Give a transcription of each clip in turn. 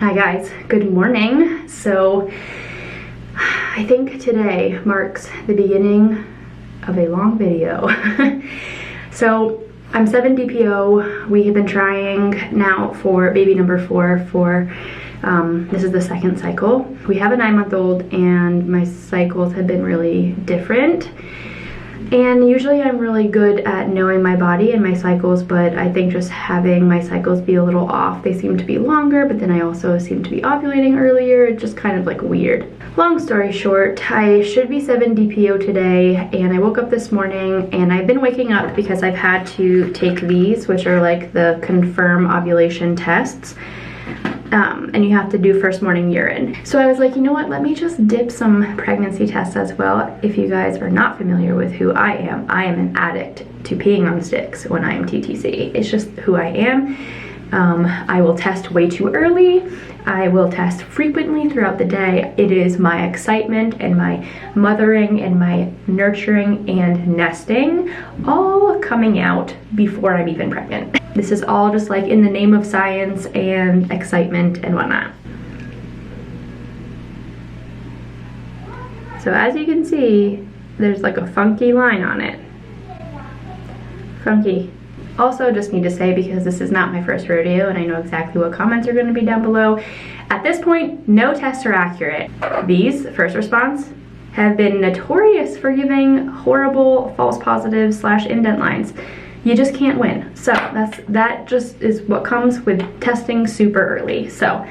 Hi guys, good morning. So I think today marks the beginning of a long video. So I'm 7 DPO. We have been trying now for baby number 4 for this is the second cycle. We have a 9-month-old and my cycles have been really different. And usually I'm really good at knowing my body and my cycles, but I think just having my cycles be a little off. They seem to be longer, but then I also seem to be ovulating earlier. It's just kind of like weird. Long story short, I should be 7 DPO today, and I woke up this morning and I've been waking up because I've had to take these, which are like the confirm ovulation tests. And you have to do first morning urine. So I was like, you know what, let me just dip some pregnancy tests as well. If you guys are not familiar with who I am an addict to peeing on sticks when I am TTC. It's just who I am. I will test way too early. I will test frequently throughout the day. It is my excitement and my mothering and my nurturing and nesting all coming out before I'm even pregnant. This is all just like in the name of science and excitement and whatnot. So as you can see, there's like a funky line on it. Funky. Also, just need to say, because this is not my first rodeo and I know exactly what comments are going to be down below, at this point, no tests are accurate. These, first response, have been notorious for giving horrible false positives / indent lines. You just can't win. So that just is what comes with testing super early. So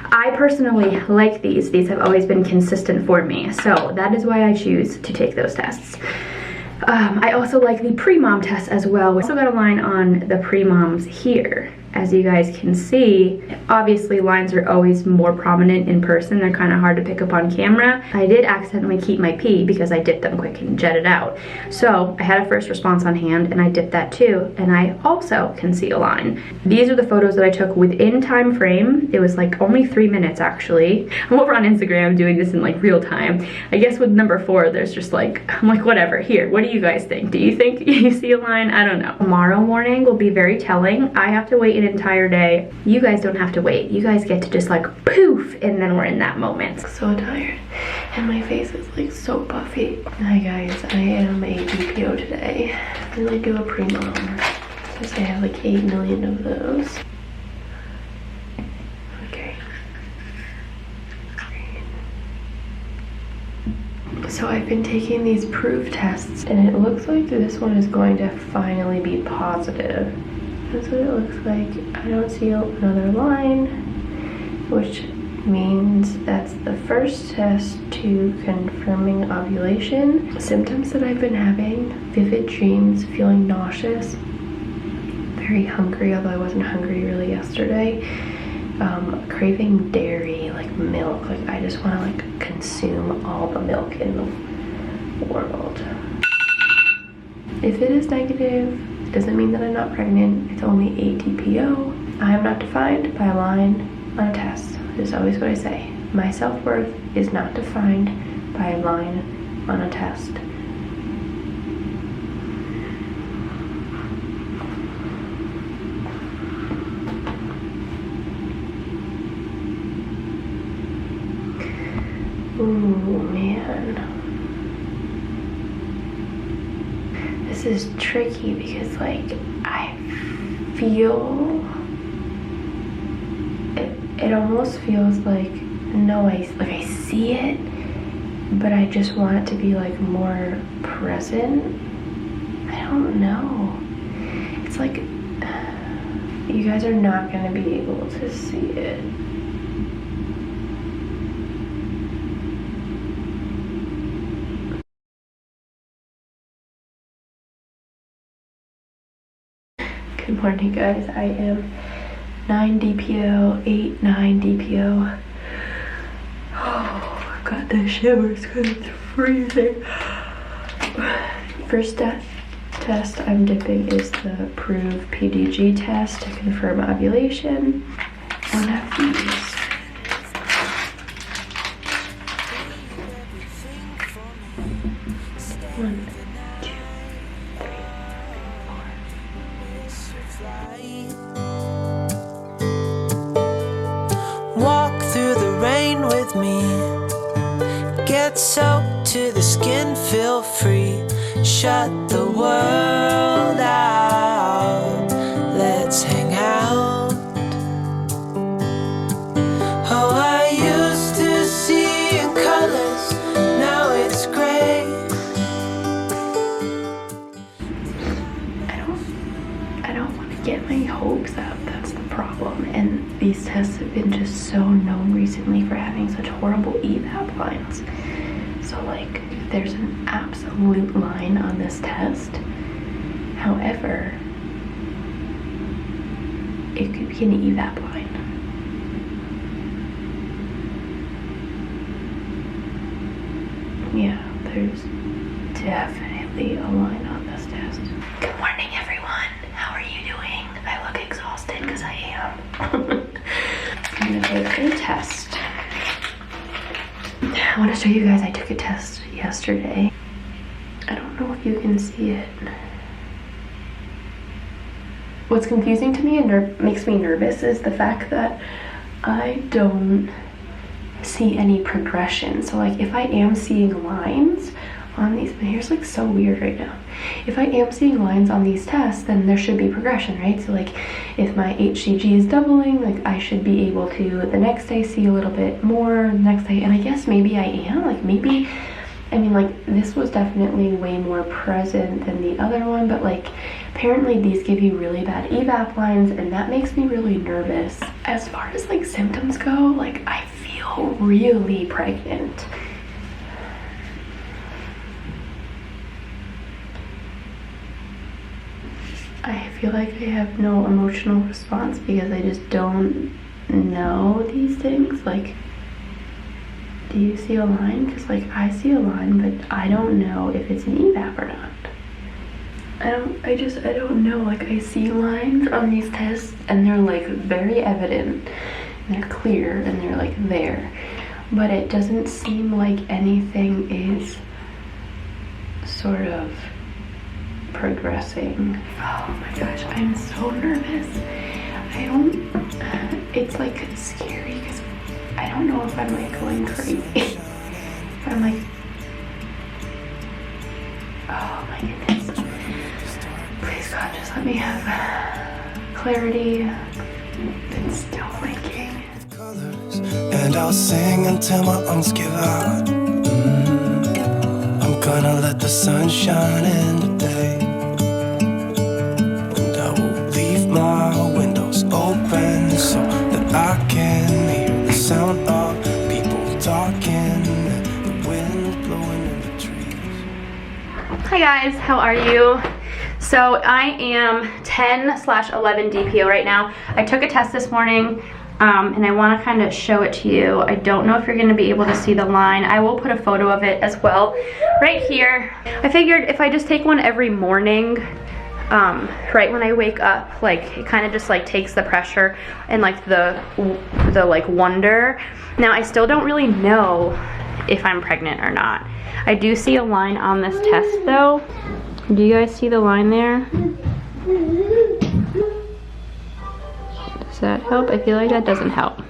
I personally like these. These have always been consistent for me. So that is why I choose to take those tests. I also like the pre-mom test as well. We also got a line on the pre-moms here. As you guys can see, obviously lines are always more prominent in person. They're kind of hard to pick up on camera. I did accidentally keep my pee because I dipped them quick and jetted out. So I had a first response on hand and I dipped that too. And I also can see a line. These are the photos that I took within time frame. It was like only 3 minutes actually. I'm over on Instagram doing this in like real time. I guess with number 4, there's just like, I'm like, whatever. Here, what do you guys think? Do you think you see a line? I don't know. Tomorrow morning will be very telling. I have to wait an entire day. You guys don't have to wait. You guys get to just like poof, and then we're in that moment. So tired and my face is like so puffy. Hi guys, I am a DPO today. I really do a pre-mom because I have like 8 million of those. Okay. So I've been taking these proof tests and it looks like this one is going to finally be positive. That's what it looks like. I don't see another line, which means that's the first test to confirming ovulation. Symptoms that I've been having: vivid dreams, feeling nauseous, very hungry, although I wasn't hungry really yesterday, craving dairy, like milk, like I just want to like consume all the milk in the world. If it is negative, doesn't mean that I'm not pregnant. It's only 8 DPO. I am not defined by a line on a test. That is always what I say. My self-worth is not defined by a line on a test. Ooh, man. This is tricky because like I feel it almost feels like I see it, but I just want it to be like more present. I don't know. It's like you guys are not gonna be able to see it. Good morning guys, I am 9 DPO, 8, 9 DPO. Oh, I've got the shivers because it's freezing. First test I'm dipping is the Prove PDG test to confirm ovulation. One of these. One, two, three, 4. walk through the rain with me. Get soaked to the skin, feel free. Shut the world out. Let's hang out. Oh, I used to see in colors, now it's gray. I don't want to get my hopes up. That's the problem. And these tests have been just so known recently for having such horrible evap lines. So like, there's an absolute line on this test. However, it could be an evap line. Yeah, there's definitely a line on this test. Good morning, everyone. How are you doing? I look exhausted because I am. I'm gonna take a test. I want to show you guys I took a test yesterday. I don't know if you can see it. What's confusing to me and makes me nervous is the fact that I don't see any progression. So like if I am seeing lines on these, my hair's like so weird right now. If I am seeing lines on these tests, then there should be progression, right? So like if my HCG is doubling, like I should be able to the next day see a little bit more, the next day, and I guess maybe I am, like maybe, I mean like this was definitely way more present than the other one, but like apparently these give you really bad evap lines and that makes me really nervous. As far as like symptoms go, like I feel really pregnant. I feel like I have no emotional response because I just don't know these things. Like, do you see a line? Because like I see a line, but I don't know if it's an evap or not. I don't know. Like I see lines on these tests and they're like very evident and they're clear and they're like there, but it doesn't seem like anything is sort of progressing. Oh my gosh, I'm so nervous. It's like scary because I don't know if I'm like going crazy. But I'm like, oh my goodness. Please God, just let me have clarity. It's still blinking. And I'll sing until my lungs give out. I'm gonna let the sun shine in today. And I will leave my windows open so that I can hear the sound of people talking and the wind blowing in the trees. Hi guys, how are you? So I am 10/11 DPO right now. I took a test this morning. And I want to kind of show it to you. I don't know if you're going to be able to see the line. I will put a photo of it as well right here. I figured if I just take one every morning, right when I wake up, like it kind of just like takes the pressure and like the like wonder. Now I still don't really know if I'm pregnant or not. I do see a line on this test though. Do you guys see the line there? Does that help? I feel like that doesn't help.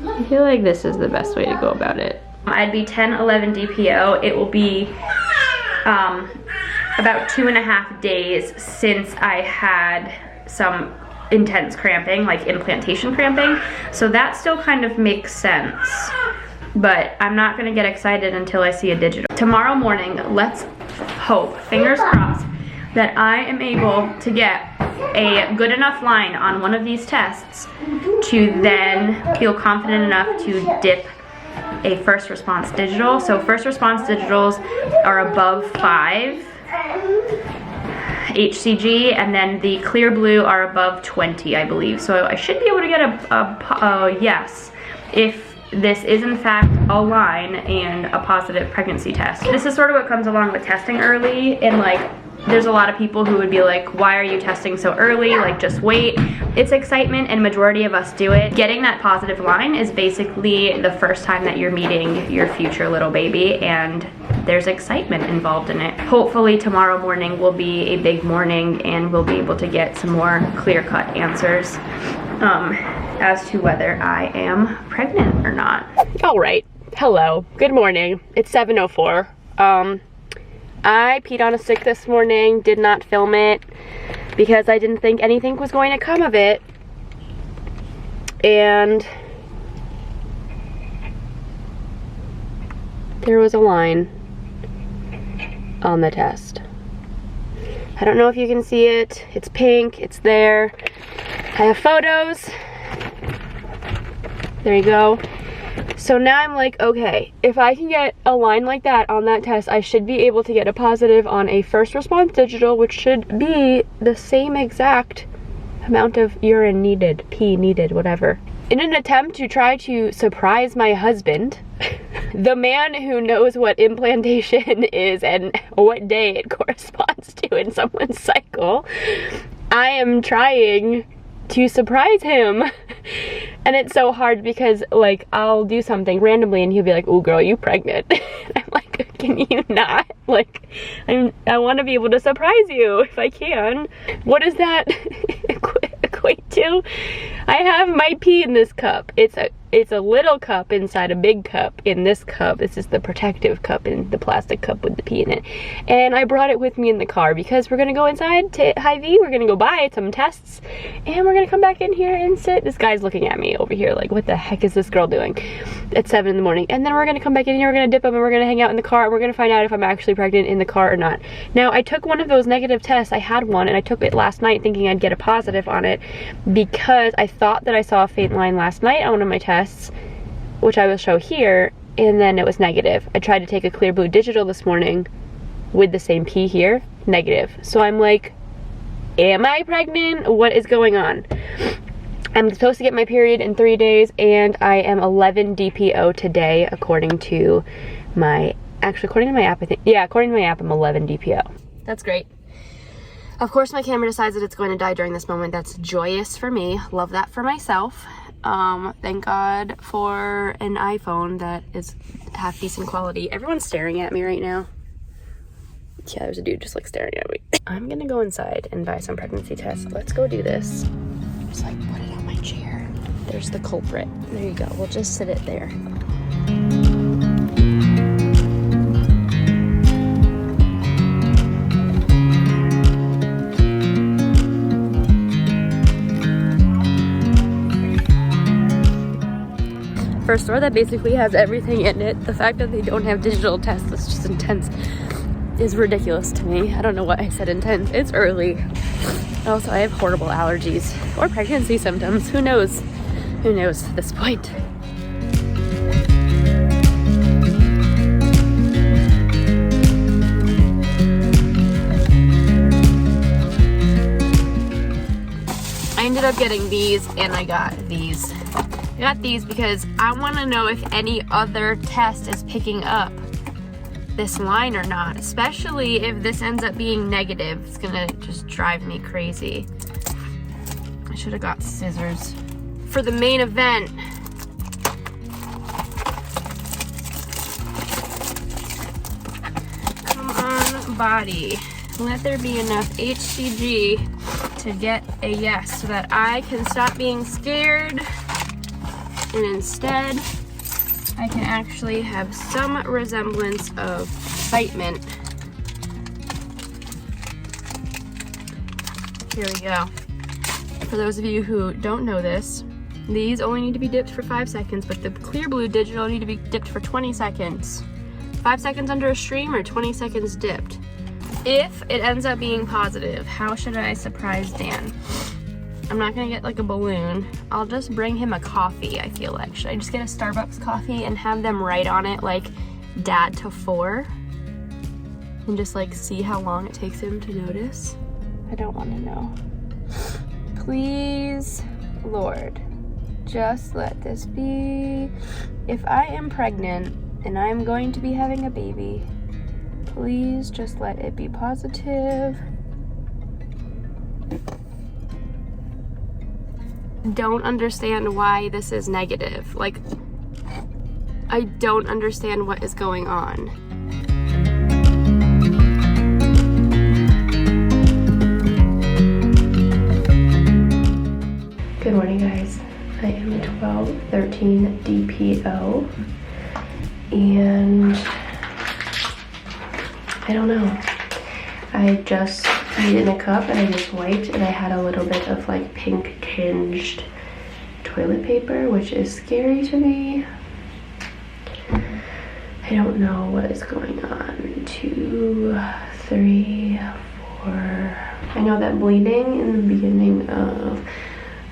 I feel like this is the best way to go about it. I'd be 10/11 DPO. It will be about 2.5 days since I had some intense cramping, like implantation cramping. So that still kind of makes sense. But I'm not gonna get excited until I see a digital. Tomorrow morning, let's hope, fingers crossed, that I am able to get a good enough line on one of these tests to then feel confident enough to dip a first response digital. So first response digitals are above 5 HCG, and then the clear blue are above 20, I believe. So I should be able to get a yes if this is in fact a line and a positive pregnancy test. This is sort of what comes along with testing early, and like there's a lot of people who would be like, why are you testing so early? Like, just wait. It's excitement, and majority of us do it. Getting that positive line is basically the first time that you're meeting your future little baby, and there's excitement involved in it. Hopefully tomorrow morning will be a big morning and we'll be able to get some more clear-cut answers as to whether I am pregnant or not. All right, hello, good morning. It's 7:04. I peed on a stick this morning, did not film it because I didn't think anything was going to come of it. And there was a line on the test. I don't know if you can see it. It's pink, it's there. I have photos. There you go. So now I'm like, okay, if I can get a line like that on that test, I should be able to get a positive on a first response digital, which should be the same exact amount of urine needed, pee needed, whatever. In an attempt to try to surprise my husband, the man who knows what implantation is and what day it corresponds to in someone's cycle, I am trying to surprise him. And it's so hard because, like, I'll do something randomly and he'll be like, "Oh girl, you pregnant." I'm like, can you not? Like, I want to be able to surprise you if I can. What does that equate to? I have my pee in this cup. It's a little cup inside a big cup. In this cup, this is the protective cup in the plastic cup with the pee in it. And I brought it with me in the car because we're gonna go inside to Hy-Vee. We're gonna go buy some tests and we're gonna come back in here and sit. This guy's looking at me over here like, what the heck is this girl doing at 7 in the morning? And then we're gonna come back in here, we're gonna dip up and we're gonna hang out in the car and we're gonna find out if I'm actually pregnant in the car or not. Now, I took one of those negative tests. I had one and I took it last night thinking I'd get a positive on it because I thought that I saw a faint line last night on one of my tests, which I will show here, and then it was negative. I tried to take a clear blue digital this morning with the same P here, negative. So I'm like, am I pregnant? What is going on? I'm supposed to get my period in 3 days and I am 11 DPO today according to my, actually according to my app, I think, yeah, according to my app I'm 11 DPO. That's great. Of course my camera decides that it's going to die during this moment. That's joyous for me. Love that for myself. Thank God for an iPhone that is half decent quality. Everyone's staring at me right now. Yeah, there's a dude just like staring at me. I'm gonna go inside and buy some pregnancy tests. Let's go do this. Just like put it on my chair. There's the culprit. There you go. We'll just sit it there. For a store that basically has everything in it, the fact that they don't have digital tests is just intense, is ridiculous to me. I don't know why I said intense. It's early. Also, I have horrible allergies or pregnancy symptoms. Who knows? Who knows at this point? I ended up getting these and I got these. I got these because I want to know if any other test is picking up this line or not, especially if this ends up being negative. It's gonna just drive me crazy. I should have got scissors. For the main event, come on body, let there be enough HCG to get a yes so that I can stop being scared and instead I can actually have some resemblance of excitement. Here we go. For those of you who don't know this, these only need to be dipped for 5 seconds, but the clear blue digital need to be dipped for 20 seconds. 5 seconds under a stream or 20 seconds dipped. If it ends up being positive, how should I surprise Dan? I'm not gonna get like a balloon. I'll just bring him a coffee, I feel like. Should I just get a Starbucks coffee and have them write on it like dad to 4? And just like see how long it takes him to notice? I don't wanna know. Please, Lord, just let this be. If I am pregnant and I'm going to be having a baby, please just let it be positive. Don't understand why this is negative. Like, I don't understand what is going on. Good morning, guys. I am a 12-13 DPO, and I don't know. I just made it in a cup and I just wiped, and I had a little bit of like pink tinged toilet paper, which is scary to me. I don't know what is going on. 2, 3, 4. I know that bleeding in the beginning of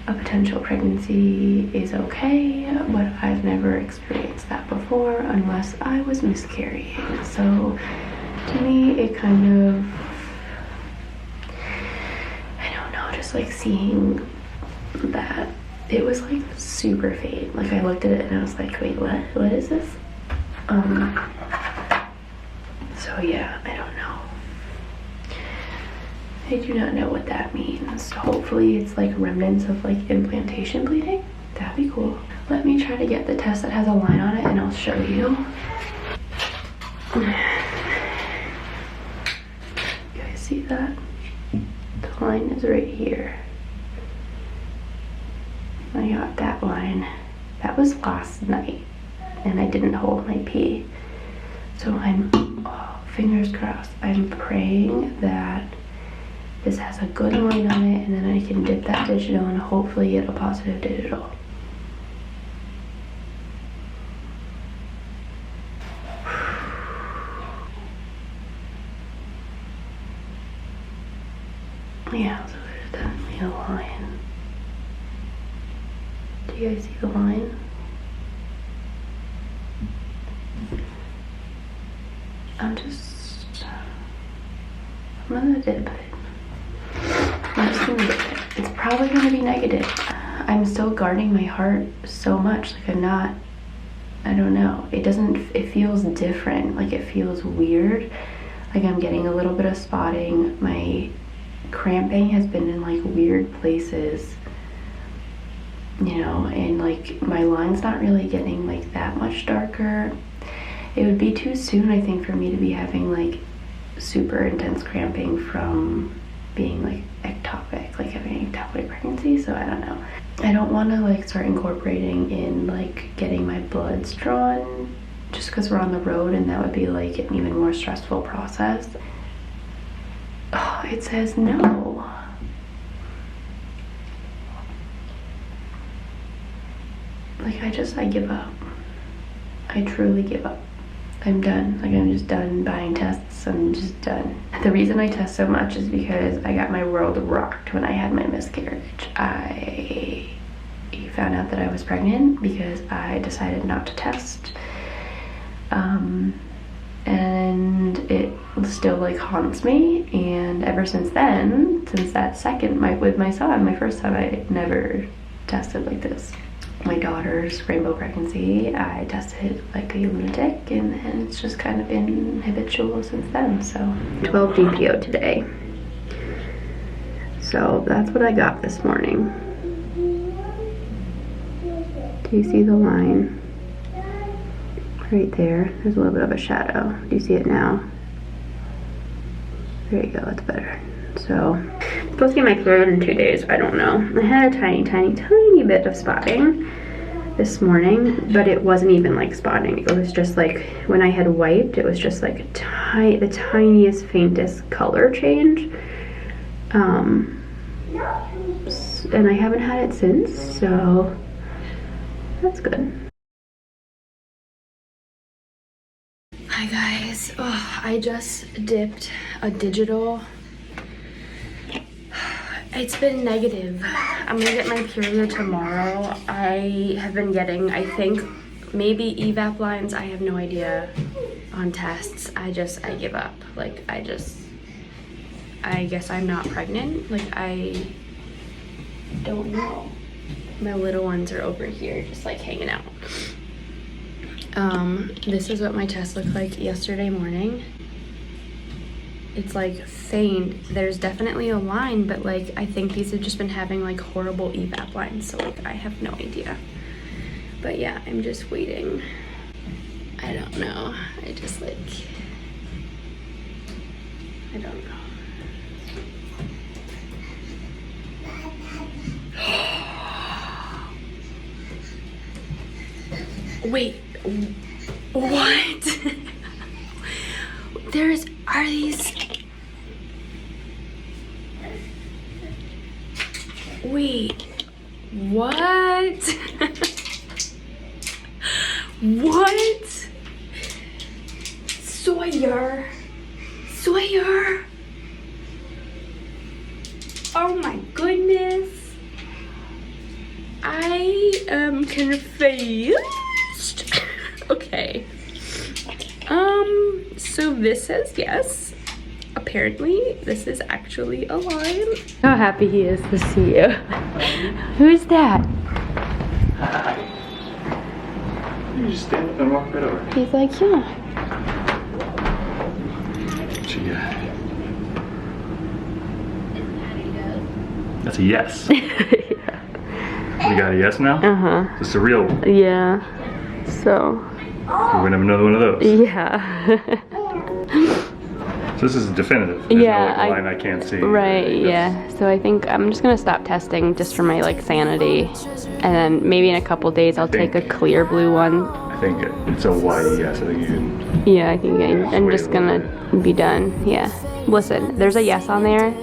a potential pregnancy is okay, but I've never experienced that before unless I was miscarrying. So to me, it kind of, I don't know, just like seeing that it was like super faint. Like I looked at it and I was like, wait, what is this? So yeah, I don't know. I do not know what that means. Hopefully it's like remnants of like implantation bleeding. That'd be cool. Let me try to get the test that has a line on it and I'll show you. You guys see that? The line is right here. I got that line. That was last night and I didn't hold my pee. So I'm, fingers crossed, I'm praying that this has a good line on it and then I can dip that digital and hopefully get a positive digital. Yeah, so there's definitely a line. Do you guys see the line? I'm gonna dip it. I'm just gonna dip it. It's probably gonna be negative. I'm still guarding my heart so much. Like I don't know. It feels different. Like it feels weird. Like I'm getting a little bit of spotting. My cramping has been in like weird places, you know, and like my line's not really getting like that much darker. It would be too soon, I think, for me to be having like super intense cramping from being like ectopic, like having an ectopic pregnancy. So I don't know. I don't want to like start incorporating in like getting my bloods drawn just because we're on the road, and that would be like an even more stressful process. Oh, it says no. Like I give up. I truly give up. I'm done. Like I'm just done buying tests. I'm just done. The reason I test so much is because I got my world rocked when I had my miscarriage. I found out that I was pregnant because I decided not to test. And it still like haunts me, and ever since then, since that second with my son, my first son, I never tested like this. My daughter's rainbow pregnancy, I tested like a lunatic, and then it's just kind of been habitual since then. So 12 DPO today. So that's what I got this morning. Do you see the line? Right there. There's a little bit of a shadow. Do you see it now? There you go, that's better. So, I'm supposed to get my period in 2 days. I don't know. I had a tiny bit of spotting this morning, but it wasn't even like spotting. It was just like when I had wiped, it was just like the tiniest, faintest color change. And I haven't had it since, so that's good. Hi guys. Oh, I just dipped a digital. It's been negative. I'm gonna get my period tomorrow. I have been getting, I think, maybe evap lines. I have no idea on tests. I give up. Like, I guess I'm not pregnant. Like, I don't know. My little ones are over here just like hanging out. This is what my test looked like yesterday morning. It's like faint. There's definitely a line, but like I think these have just been having like horrible evap lines, so like I have no idea. But yeah, I'm just waiting. I don't know. I just like, I don't know. Wait, what? Are these? Wait, what? What? Sawyer. Oh my goodness. I am confused. Okay. So this says yes. Apparently, this is actually a line. How happy he is to see you. Who's that? You just stand up and walk right over. He's like, yeah. What you got? That's a yes. We got a yes now? Uh-huh. This is a real one. Yeah. So. We're gonna have another one of those. Yeah. So this is definitive. There's Yeah, no like, line I can't see. Right, That's- yeah. So I think I'm just gonna stop testing just for my like sanity. And then maybe in a couple days I'll take a clear blue one. I think it's a wide yes. I think you can. Yeah, I think I'm just gonna be done. Yeah. Listen, there's a yes on there.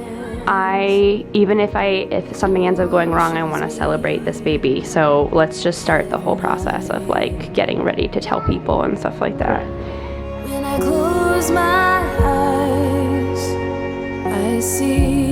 Even if something ends up going wrong, I want to celebrate this baby. So let's just start the whole process of like getting ready to tell people and stuff like that. When I close my eyes, I see